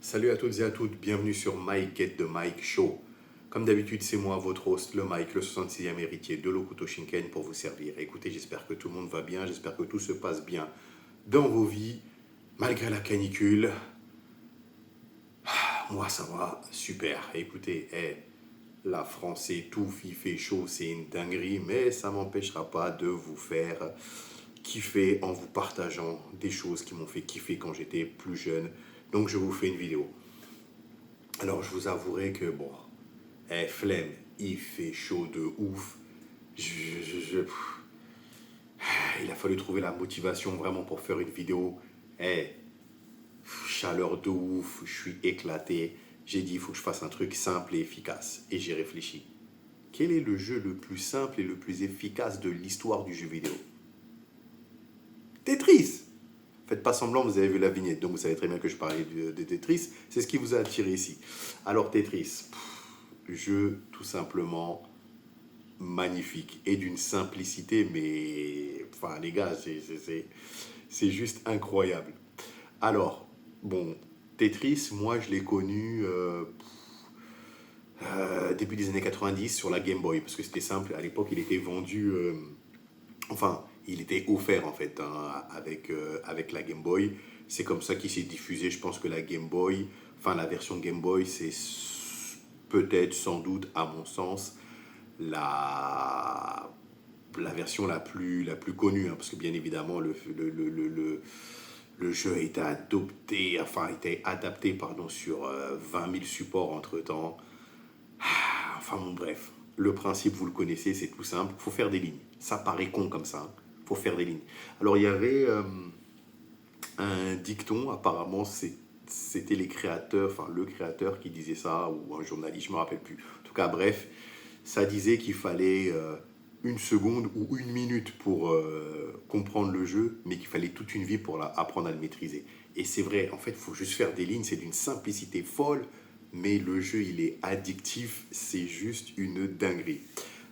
Salut à toutes et à toutes, bienvenue sur Mike Get the Mike Show. Comme d'habitude, c'est moi, votre host, le Mike, le 66e héritier de l'Hokuto Shinken pour vous servir. Écoutez, j'espère que tout le monde va bien, j'espère que tout se passe bien dans vos vies, malgré la canicule. Moi, ça va super. Écoutez, la France étouffe, il fait chaud, c'est une dinguerie, mais ça ne m'empêchera pas de vous faire kiffer en vous partageant des choses qui m'ont fait kiffer quand j'étais plus jeune. Donc, je vous fais une vidéo. Alors, je vous avouerai que, bon, flemme, il fait chaud de ouf. Il a fallu trouver la motivation vraiment pour faire une vidéo. Chaleur de ouf, je suis éclaté. J'ai dit, il faut que je fasse un truc simple et efficace. Et j'ai réfléchi. Quel est le jeu le plus simple et le plus efficace de l'histoire du jeu vidéo? Tetris. Faites pas semblant, vous avez vu la vignette, donc vous savez très bien que je parlais de Tetris. C'est ce qui vous a attiré ici. Alors Tetris, jeu tout simplement magnifique et d'une simplicité, mais enfin les gars, c'est juste incroyable. Alors, bon, Tetris, moi je l'ai connu début des années 90 sur la Game Boy, parce que c'était simple, à l'époque il était vendu, enfin il était offert en fait avec la Game Boy. C'est comme ça qu'il s'est diffusé, je pense que la Game Boy, enfin la version Game Boy, c'est peut-être sans doute à mon sens la, la version la plus connue, hein, parce que bien évidemment le jeu a été adopté, enfin a été adapté pardon, sur 20 000 supports entre temps. Enfin bon bref, le principe vous le connaissez, c'est tout simple, il faut faire des lignes. Ça paraît con comme ça, hein. Faut faire des lignes. Alors il y avait un dicton, apparemment c'était les créateurs, enfin le créateur qui disait ça, ou un journaliste, je ne me rappelle plus. En tout cas bref, ça disait qu'il fallait une seconde ou une minute pour comprendre le jeu, mais qu'il fallait toute une vie pour apprendre à le maîtriser. Et c'est vrai, en fait, il faut juste faire des lignes, c'est d'une simplicité folle, mais le jeu, il est addictif, c'est juste une dinguerie.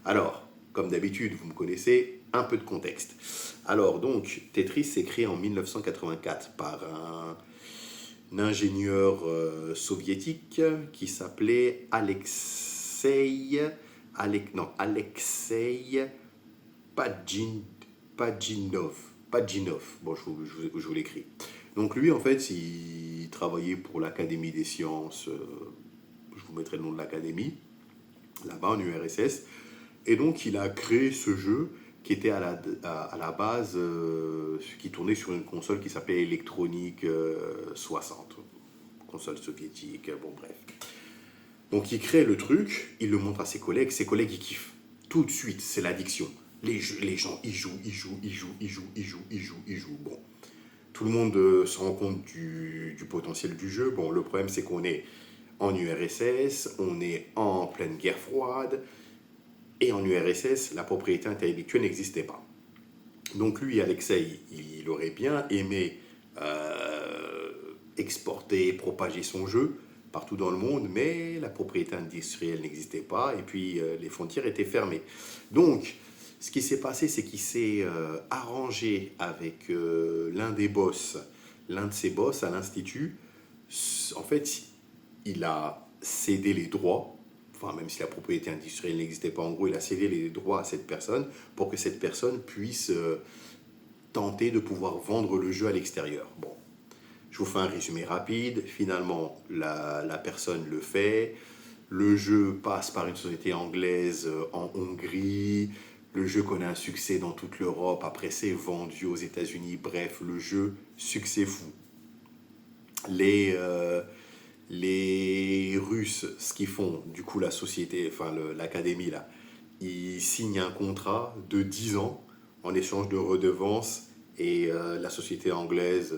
Alors, comme d'habitude, vous me connaissez, un peu de contexte. Alors, donc, Tetris s'est créé en 1984 par un ingénieur soviétique qui s'appelait Alexei Pajin, Pajinov. Bon, je vous l'écris. Donc lui, en fait, il travaillait pour l'Académie des sciences, je vous mettrai le nom de l'académie, là-bas en URSS. Et donc, il a créé ce jeu qui était à la base, qui tournait sur une console qui s'appelait Electronic 60. Console soviétique, bon bref. Donc il crée le truc, il le montre à ses collègues ils kiffent. Tout de suite, c'est l'addiction. Les gens, ils jouent, ils jouent, ils jouent, ils jouent, ils jouent, ils jouent, ils jouent. Bon, tout le monde se rend compte du potentiel du jeu. Bon, le problème, c'est qu'on est en URSS, on est en pleine guerre froide, et en URSS, la propriété intellectuelle n'existait pas. Donc lui, Alexei, il aurait bien aimé exporter, propager son jeu partout dans le monde, mais la propriété industrielle n'existait pas et puis les frontières étaient fermées. Donc, ce qui s'est passé, c'est qu'il s'est arrangé avec l'un de ses boss à l'Institut. En fait, il a cédé les droits, enfin même si la propriété industrielle n'existait pas, en gros, il a cédé les droits à cette personne pour que cette personne puisse tenter de pouvoir vendre le jeu à l'extérieur. Bon, je vous fais un résumé rapide. Finalement, la personne le fait. Le jeu passe par une société anglaise en Hongrie. Le jeu connaît un succès dans toute l'Europe. Après, c'est vendu aux États-Unis. Bref, le jeu, succès fou. Les Russes, ce qu'ils font, du coup, la société, enfin l'académie, là, ils signent un contrat de 10 ans en échange de redevances et la société anglaise,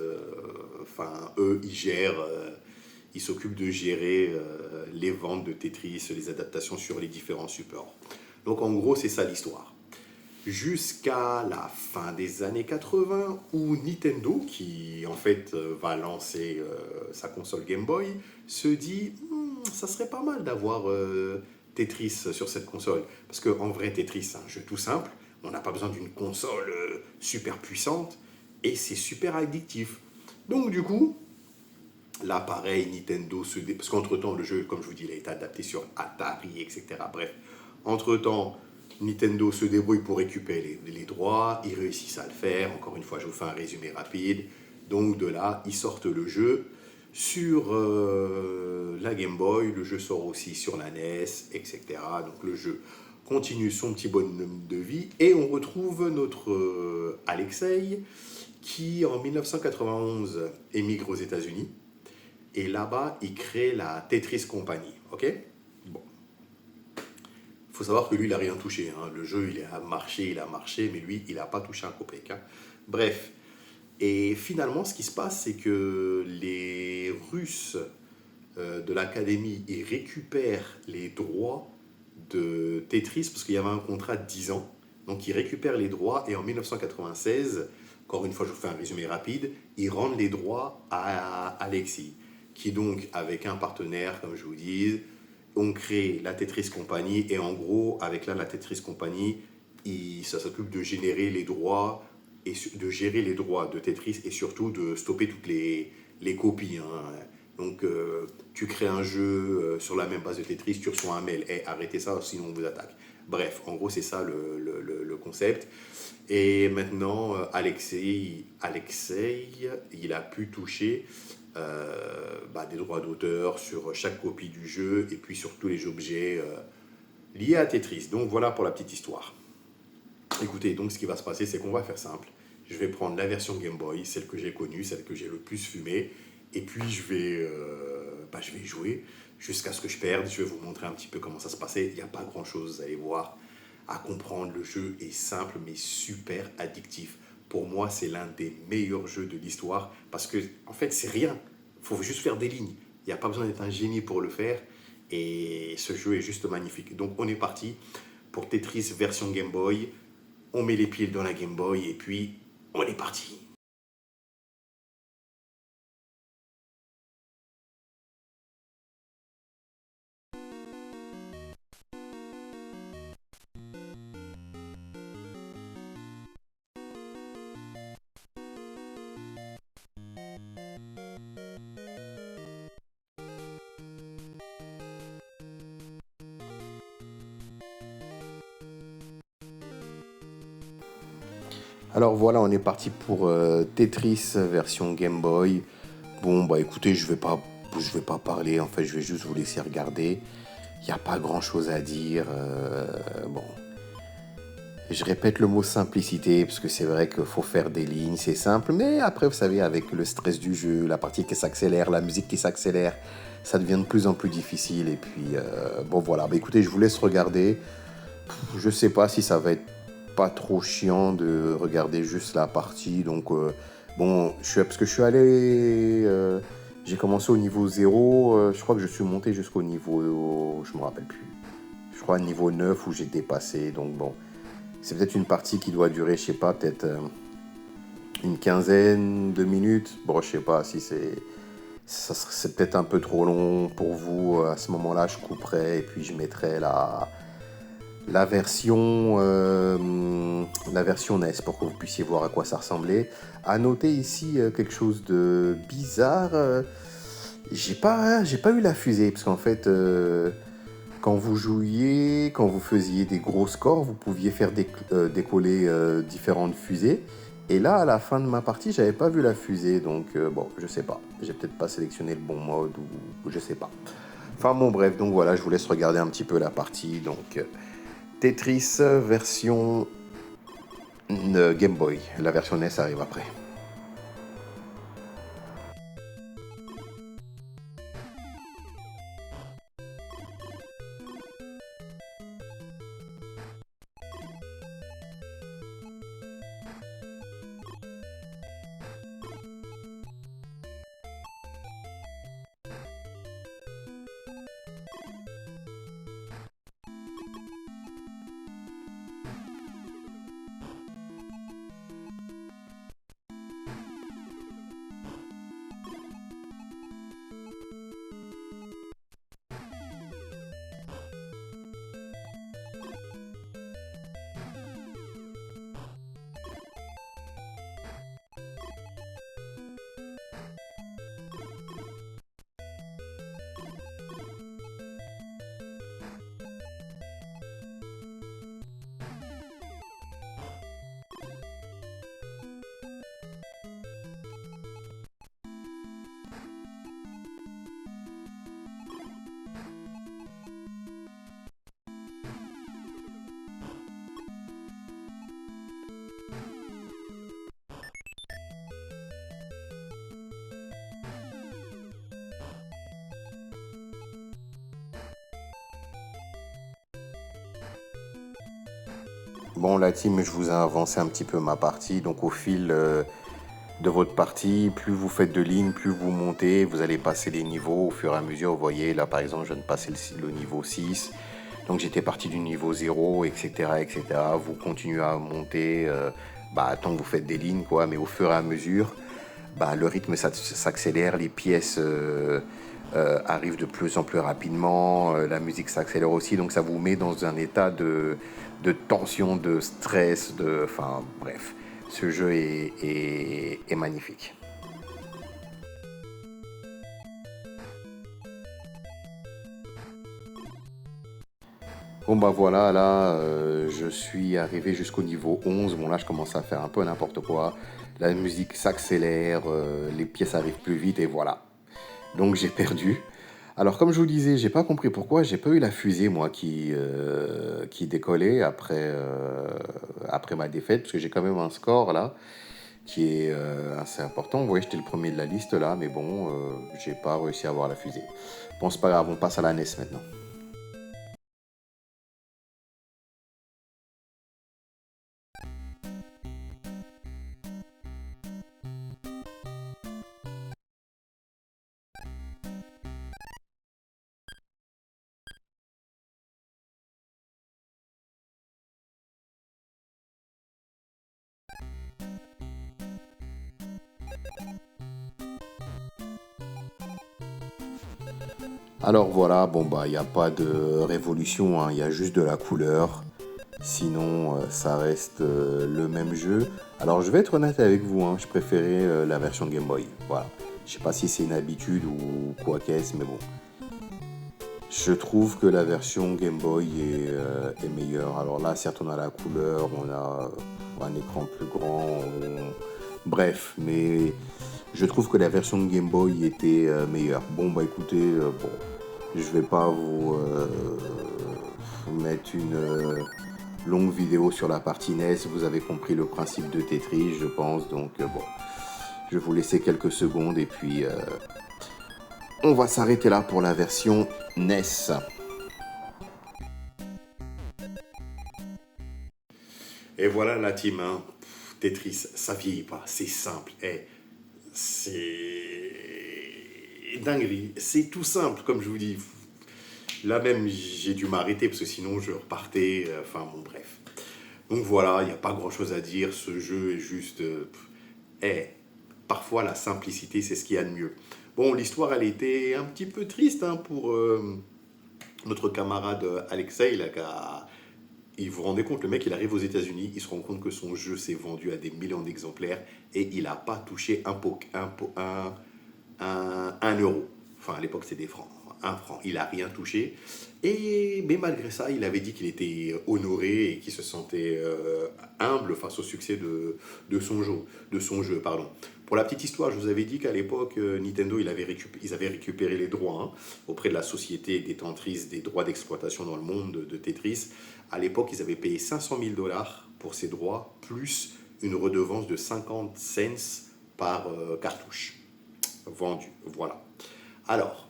enfin, eux, ils gèrent, ils s'occupent de gérer les ventes de Tetris, les adaptations sur les différents supports. Donc, en gros, c'est ça l'histoire. Jusqu'à la fin des années 80, où Nintendo, qui en fait va lancer sa console Game Boy, se dit ça serait pas mal d'avoir Tetris sur cette console. Parce qu'en vrai, Tetris, c'est un jeu tout simple. On n'a pas besoin d'une console super puissante et c'est super addictif. Donc, du coup, Là, pareil, Nintendo parce qu'entre-temps, le jeu, comme je vous dis, il a été adapté sur Atari, etc. Bref, entre-temps, Nintendo se débrouille pour récupérer les droits, ils réussissent à le faire. Encore une fois, je vous fais un résumé rapide. Donc de là, ils sortent le jeu sur la Game Boy, le jeu sort aussi sur la NES, etc. Donc le jeu continue son petit bonhomme de vie et on retrouve notre Alexei qui en 1991 émigre aux États-Unis et là-bas il crée la Tetris Company. Ok. Bon, il faut savoir que lui il a rien touché. Hein. Le jeu il a marché, mais lui il n'a pas touché un copec. Hein. Bref. Et finalement, ce qui se passe, c'est que les Russes de l'académie, ils récupèrent les droits de Tetris, parce qu'il y avait un contrat de 10 ans. Donc ils récupèrent les droits, et en 1996, encore une fois, je vous fais un résumé rapide, ils rendent les droits à Alexis, qui donc, avec un partenaire, comme je vous dis, ont créé la Tetris Company, et en gros, avec la Tetris Company, ça s'occupe de générer les droits et de gérer les droits de Tetris et surtout de stopper toutes les copies. Hein. Donc, tu crées un jeu sur la même base de Tetris, tu reçois un mail, hey, arrêtez ça, sinon on vous attaque. Bref, en gros, c'est ça le concept. Et maintenant, Alexei, il a pu toucher des droits d'auteur sur chaque copie du jeu et puis sur tous les objets liés à Tetris. Donc, voilà pour la petite histoire. Écoutez, donc ce qui va se passer, c'est qu'on va faire simple. Je vais prendre la version Game Boy, celle que j'ai connue, celle que j'ai le plus fumée, et puis je vais y jouer jusqu'à ce que je perde. Je vais vous montrer un petit peu comment ça se passait. Il n'y a pas grand-chose, vous allez voir, à comprendre. Le jeu est simple, mais super addictif. Pour moi, c'est l'un des meilleurs jeux de l'histoire, parce que, en fait, c'est rien. Il faut juste faire des lignes. Il n'y a pas besoin d'être un génie pour le faire, et ce jeu est juste magnifique. Donc, on est parti pour Tetris version Game Boy. On met les piles dans la Game Boy et puis on est parti. Alors voilà, on est parti pour Tetris version Game Boy. Bon, bah écoutez, je vais pas parler, en fait, je vais juste vous laisser regarder. Il n'y a pas grand-chose à dire. Bon, je répète le mot simplicité, parce que c'est vrai qu'il faut faire des lignes, c'est simple. Mais après, vous savez, avec le stress du jeu, la partie qui s'accélère, la musique qui s'accélère, ça devient de plus en plus difficile. Et puis, bon voilà, bah écoutez, je vous laisse regarder. Je sais pas si ça va être pas trop chiant de regarder juste la partie. Donc, bon, parce que je suis allé. J'ai commencé au niveau 0. Je crois que je suis monté jusqu'au niveau. Je me rappelle plus. Je crois niveau 9 où j'ai dépassé. Donc, bon, c'est peut-être une partie qui doit durer, je sais pas, peut-être une quinzaine de minutes. Bon, je sais pas si c'est peut-être un peu trop long pour vous. À ce moment-là, je couperai et puis je mettrai la version, la version NES pour que vous puissiez voir à quoi ça ressemblait. À noter ici quelque chose de bizarre. J'ai pas eu la fusée parce qu'en fait, quand vous jouiez, quand vous faisiez des gros scores, vous pouviez faire décoller différentes fusées. Et là, à la fin de ma partie, j'avais pas vu la fusée, donc bon, je sais pas. J'ai peut-être pas sélectionné le bon mode ou je sais pas. Enfin bon, bref, donc voilà, je vous laisse regarder un petit peu la partie. Donc Tetris version Game Boy. La version NES arrive après. Bon, la team, je vous ai avancé un petit peu ma partie. Donc, au fil de votre partie, plus vous faites de lignes, plus vous montez, vous allez passer les niveaux au fur et à mesure. Vous voyez, là, par exemple, je viens de passer le niveau 6. Donc, j'étais parti du niveau 0, etc., etc. Vous continuez à monter, tant que vous faites des lignes, quoi. Mais au fur et à mesure, le rythme s'accélère, les pièces arrivent de plus en plus rapidement, la musique s'accélère aussi, donc ça vous met dans un état de tension, de stress, enfin bref, ce jeu est magnifique. Bon bah voilà, là je suis arrivé jusqu'au niveau 11. Bon là je commence à faire un peu n'importe quoi. La musique s'accélère, les pièces arrivent plus vite et voilà. Donc j'ai perdu. Alors comme je vous disais, j'ai pas compris pourquoi j'ai pas eu la fusée moi qui décollait après ma défaite, parce que j'ai quand même un score là qui est assez important. Vous voyez, j'étais le premier de la liste là, mais bon, j'ai pas réussi à avoir la fusée. Bon, c'est pas grave, on passe à la NES maintenant. Alors voilà, bon bah il n'y a pas de révolution, hein, il y a juste de la couleur. Sinon, ça reste le même jeu. Alors je vais être honnête avec vous, hein, je préférais la version Game Boy. Voilà. Je sais pas si c'est une habitude ou quoi qu'est-ce, mais bon. Je trouve que la version Game Boy est meilleure. Alors là, certes, on a la couleur, on a un écran plus grand, bref, mais je trouve que la version Game Boy était meilleure. Bon, bah écoutez, bon, je vais pas vous mettre une longue vidéo sur la partie NES. Vous avez compris le principe de Tetris, je pense. Donc, bon, je vais vous laisser quelques secondes et puis on va s'arrêter là pour la version NES. Et voilà la team, hein. Tetris, ça vieillit pas, c'est simple, c'est dinguerie, c'est tout simple, comme je vous dis. Là même, j'ai dû m'arrêter parce que sinon je repartais, enfin bon, bref. Donc voilà, il n'y a pas grand chose à dire, ce jeu est juste. Parfois la simplicité, c'est ce qu'il y a de mieux. Bon, l'histoire, elle était un petit peu triste, hein, pour notre camarade Alexei, là, il vous rendez compte, le mec, il arrive aux États-Unis, il se rend compte que son jeu s'est vendu à des millions d'exemplaires et il n'a pas touché un euro. Enfin, à l'époque, c'était des francs. Un franc. Il n'a rien touché. Mais malgré ça, il avait dit qu'il était honoré et qu'il se sentait humble face au succès de son jeu. Pardon. Pour la petite histoire, je vous avais dit qu'à l'époque, Nintendo, ils avaient récupéré les droits, hein, auprès de la société détentrice des droits d'exploitation dans le monde de Tetris. À l'époque, ils avaient payé 500 000 dollars pour ces droits, plus une redevance de 50 cents par cartouche vendue. Voilà. Alors,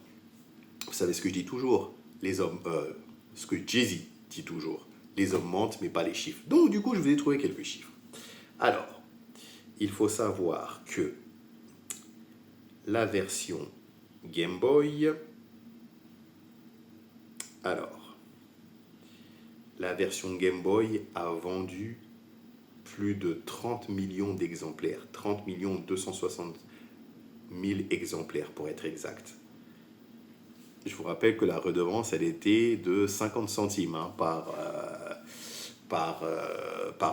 vous savez ce que je dis toujours, ce que Jay-Z dit toujours, les hommes mentent mais pas les chiffres. Donc du coup, je vous ai trouvé quelques chiffres. Alors, il faut savoir que la version Game Boy, alors, la version Game Boy a vendu plus de 30 millions d'exemplaires, 30 millions 260 000 exemplaires pour être exact. Je vous rappelle que la redevance, elle était de 50 centimes, hein, par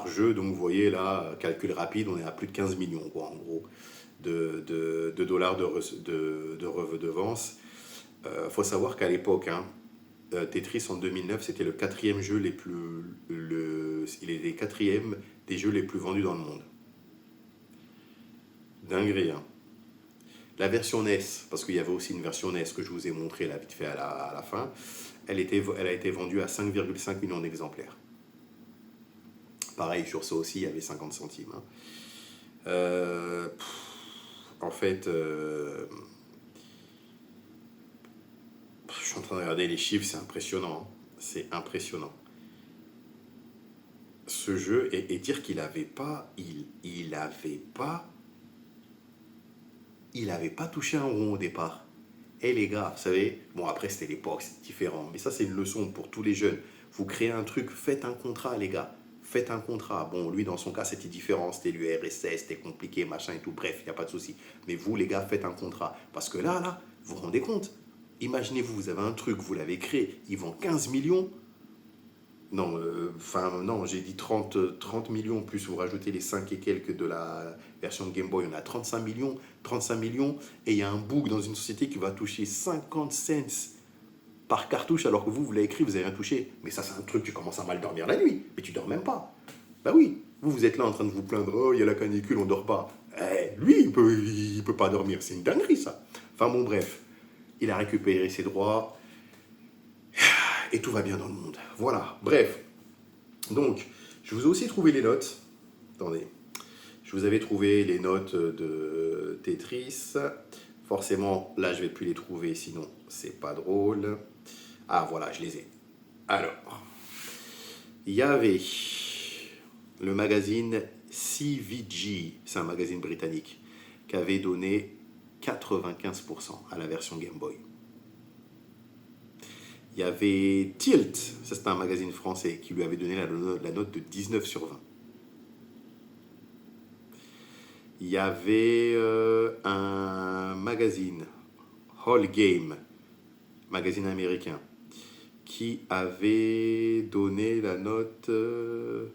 jeu. Donc vous voyez là, calcul rapide, on est à plus de 15 millions, quoi, en gros, de dollars de redevance. Faut savoir qu'à l'époque, hein, Tetris en 2009, c'était le quatrième jeu il est le quatrième des jeux les plus vendus dans le monde. Dinguerie, hein. La version NES, parce qu'il y avait aussi une version NES que je vous ai montré là vite fait à la fin, elle a été vendue à 5,5 millions d'exemplaires. Pareil, sur ça aussi, il y avait 50 centimes, hein. En fait, je suis en train de regarder les chiffres, c'est impressionnant, hein. C'est impressionnant. ce jeu et dire qu'il avait pas, il avait pas touché un rond au départ. Eh les gars, vous savez, bon après c'était l'époque, c'est différent, mais ça c'est une leçon pour tous les jeunes. Vous créez un truc, faites un contrat les gars, faites un contrat. Bon, lui dans son cas c'était différent, c'était l'URSS, c'était compliqué, machin et tout, bref, il n'y a pas de souci. Mais vous les gars, faites un contrat. Parce que là, vous vous rendez compte, imaginez-vous, vous avez un truc, vous l'avez créé, il vend 15 millions, non, non, j'ai dit 30 millions, plus vous rajoutez les 5 et quelques de la version Game Boy, on a 35 millions, et il y a un bug dans une société qui va toucher 50 cents par cartouche, alors que vous l'avez écrit, vous n'avez rien touché. Mais ça, c'est un truc, tu commences à mal dormir la nuit, mais tu dors même pas. Bah oui, vous êtes là en train de vous plaindre, oh, il y a la canicule, on dort pas. Lui, il peut pas dormir, c'est une dinguerie ça. Enfin bon, bref, il a récupéré ses droits, et tout va bien dans le monde. Voilà, bref. Donc, je vous ai aussi trouvé les notes. Attendez. Je vous avais trouvé les notes de Tetris. Forcément, là, je vais plus les trouver, sinon c'est pas drôle. Ah, voilà, je les ai. Alors, il y avait le magazine CVG, c'est un magazine britannique, qui avait donné 95% à la version Game Boy. Il y avait Tilt, ça c'était un magazine français, qui lui avait donné la note de 19 sur 20. Il y avait un magazine, All Game, magazine américain, qui avait donné la note de...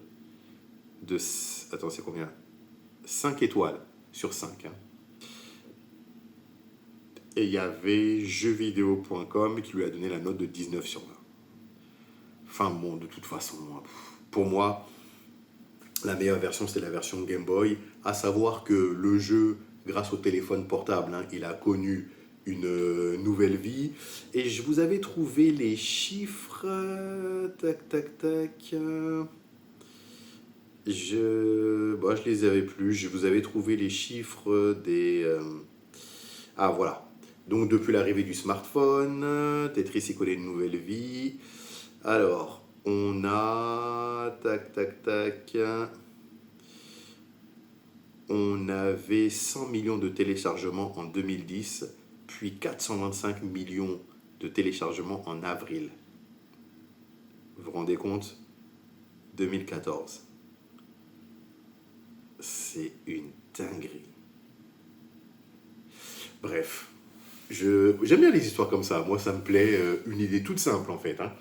Attends, c'est combien? 5 étoiles sur 5. Hein. Et il y avait jeuxvideo.com qui lui a donné la note de 19 sur 20. Enfin bon, de toute façon, pour moi, la meilleure version, c'est la version Game Boy. À savoir que le jeu, grâce au téléphone portable, hein, il a connu une nouvelle vie. Et je vous avais trouvé les chiffres. Tac, tac, tac. Je les avais plus. Je vous avais trouvé les chiffres des... Ah, voilà. Donc, depuis l'arrivée du smartphone, Tetris y connaît une nouvelle vie. Alors, on a... Tac, tac, tac. On avait 100 millions de téléchargements en 2010, puis 425 millions de téléchargements en avril. Vous vous rendez compte? 2014. C'est une dinguerie. Bref, j'aime bien les histoires comme ça. Moi, ça me plaît. Une idée toute simple, en fait. Hein,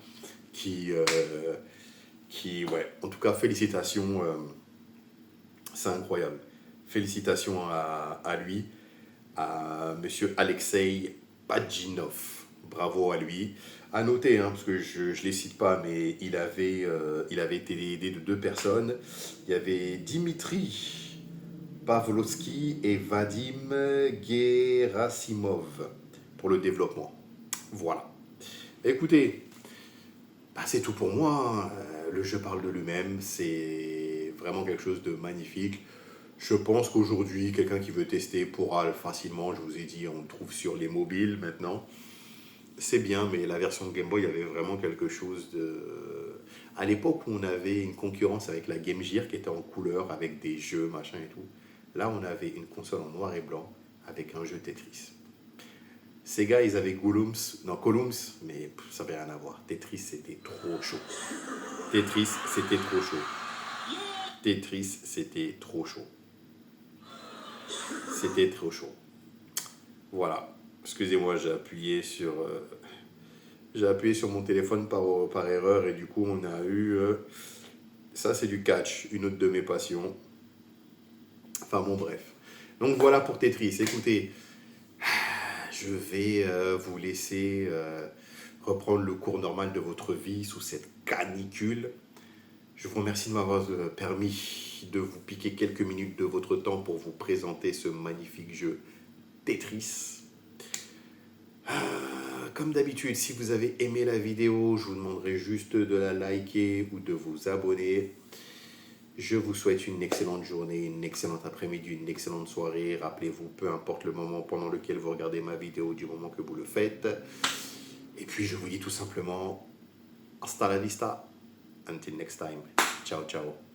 ouais, en tout cas, félicitations. C'est incroyable. Félicitations à lui, à monsieur Alexei Pajinov. Bravo à lui. À noter, hein, parce que je ne les cite pas, mais il avait été aidé de 2 personnes. Il y avait Dimitri Pavlovski et Vadim Gerasimov pour le développement. Voilà. Écoutez, c'est tout pour moi. Le jeu parle de lui-même. C'est vraiment quelque chose de magnifique. Je pense qu'aujourd'hui, quelqu'un qui veut tester pourra facilement. Je vous ai dit, on le trouve sur les mobiles maintenant. C'est bien, mais la version Game Boy avait vraiment quelque chose de... À l'époque où on avait une concurrence avec la Game Gear qui était en couleur, avec des jeux, machin et tout. Là, on avait une console en noir et blanc avec un jeu Tetris. Ces gars, ils avaient Columns, mais ça n'avait rien à voir. Tetris, c'était trop chaud. Tetris, c'était trop chaud. Tetris, c'était trop chaud. C'était trop chaud. Voilà. Excusez-moi, j'ai appuyé sur mon téléphone par erreur et du coup, on a eu... ça, c'est du catch, une autre de mes passions. Enfin bon, bref. Donc voilà pour Tetris. Écoutez, je vais vous laisser reprendre le cours normal de votre vie sous cette canicule. Je vous remercie de m'avoir permis de vous piquer quelques minutes de votre temps pour vous présenter ce magnifique jeu Tetris. Comme d'habitude, si vous avez aimé la vidéo, je vous demanderai juste de la liker ou de vous abonner. Je vous souhaite une excellente journée, une excellente après-midi, une excellente soirée. Rappelez-vous, peu importe le moment pendant lequel vous regardez ma vidéo, du moment que vous le faites. Et puis, je vous dis tout simplement, hasta la vista. Until next time. Ciao, ciao.